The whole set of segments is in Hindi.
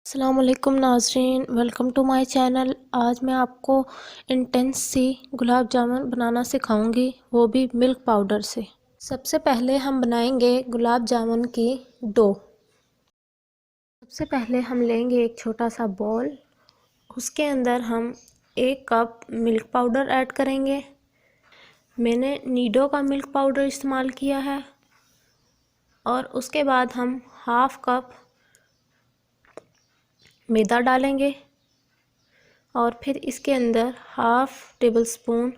अस्सलाम वालेकुम नाज़रीन, वेलकम टू माय चैनल। आज मैं आपको इंटेंस सी गुलाब जामुन बनाना सिखाऊंगी, वो भी मिल्क पाउडर से। सबसे पहले हम बनाएंगे गुलाब जामुन की डो। सबसे पहले हम लेंगे एक छोटा सा बॉल, उसके अंदर हम 1 कप मिल्क पाउडर ऐड करेंगे। मैंने नीडो का मिल्क पाउडर इस्तेमाल किया है। और उसके बाद हम 1/2 कप मैदा डालेंगे और फिर इसके अंदर 1/2 table spoon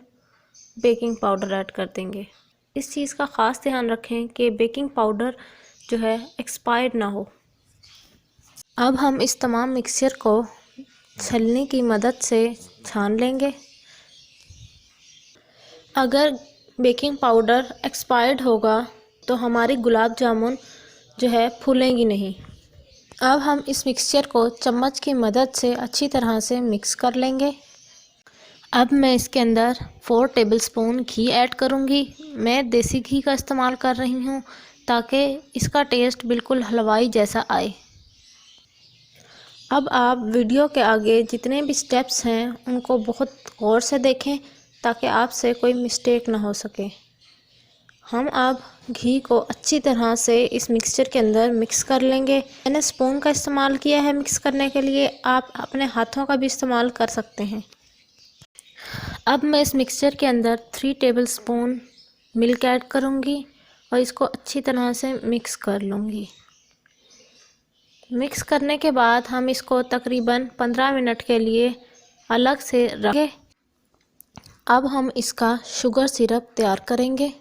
baking powder add कर देंगे। इस चीज़ का ख़ास ध्यान रखें कि बेकिंग पाउडर जो है एक्सपायर्ड ना हो। अब हम इस तमाम मिक्सचर को छलनी की मदद से छान लेंगे। अगर बेकिंग पाउडर एक्सपायर्ड होगा तो हमारी गुलाब जामुन जो है फूलेंगी नहीं। अब हम इस मिक्सचर को चम्मच की मदद से अच्छी तरह से मिक्स कर लेंगे। अब मैं इसके अंदर 4 टेबलस्पून घी ऐड करूंगी। मैं देसी घी का इस्तेमाल कर रही हूं ताकि इसका टेस्ट बिल्कुल हलवाई जैसा आए। अब आप वीडियो के आगे जितने भी स्टेप्स हैं उनको बहुत गौर से देखें ताकि आपसे कोई मिस्टेक ना हो सके। हम अब घी को अच्छी तरह से इस मिक्सचर के अंदर मिक्स कर लेंगे। मैंने स्पून का इस्तेमाल किया है मिक्स करने के लिए, आप अपने हाथों का भी इस्तेमाल कर सकते हैं। अब मैं इस मिक्सचर के अंदर 3 टेबलस्पून मिल्क ऐड करूंगी और इसको अच्छी तरह से मिक्स कर लूँगी। मिक्स करने के बाद हम इसको तकरीबन 15 मिनट के लिए अलग से रखें। अब हम इसका शुगर सिरप तैयार करेंगे।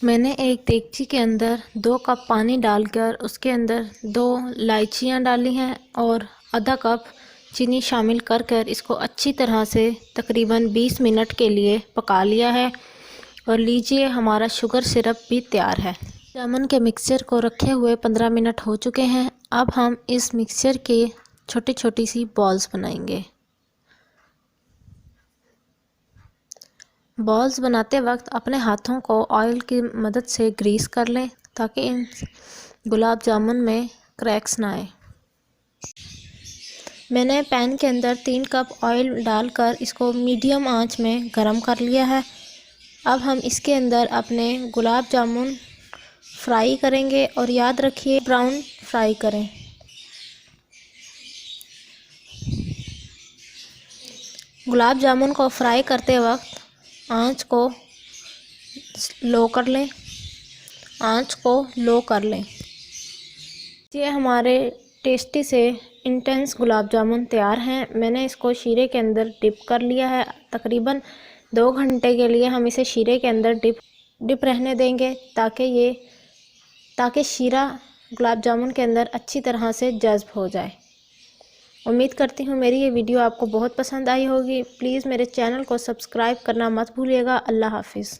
मैंने एक देगची के अंदर 2 कप पानी डालकर उसके अंदर 2 इलायचियाँ डाली हैं और आधा कप चीनी शामिल कर इसको अच्छी तरह से तकरीबन 20 मिनट के लिए पका लिया है। और लीजिए हमारा शुगर सिरप भी तैयार है। जामुन के मिक्सचर को रखे हुए 15 मिनट हो चुके हैं। अब हम इस मिक्सचर के छोटी छोटी सी बॉल्स बनाएंगे। बॉल्स बनाते वक्त अपने हाथों को ऑयल की मदद से ग्रीस कर लें ताकि इन गुलाब जामुन में क्रैक्स ना आए। मैंने पैन के अंदर 3 कप ऑयल डालकर इसको मीडियम आंच में गरम कर लिया है। अब हम इसके अंदर अपने गुलाब जामुन फ्राई करेंगे और याद रखिए ब्राउन फ्राई करें। गुलाब जामुन को फ्राई करते वक्त आंच को लो कर लें। ये हमारे टेस्टी से इंटेंस गुलाब जामुन तैयार हैं। मैंने इसको शीरे के अंदर डिप कर लिया है। तकरीबन 2 घंटे के लिए हम इसे शीरे के अंदर डिप रहने देंगे ताकि शीरा गुलाब जामुन के अंदर अच्छी तरह से जज़्ब हो जाए। उम्मीद करती हूँ मेरी ये वीडियो आपको बहुत पसंद आई होगी। प्लीज़ मेरे चैनल को सब्सक्राइब करना मत भूलिएगा। अल्लाह हाफिज़।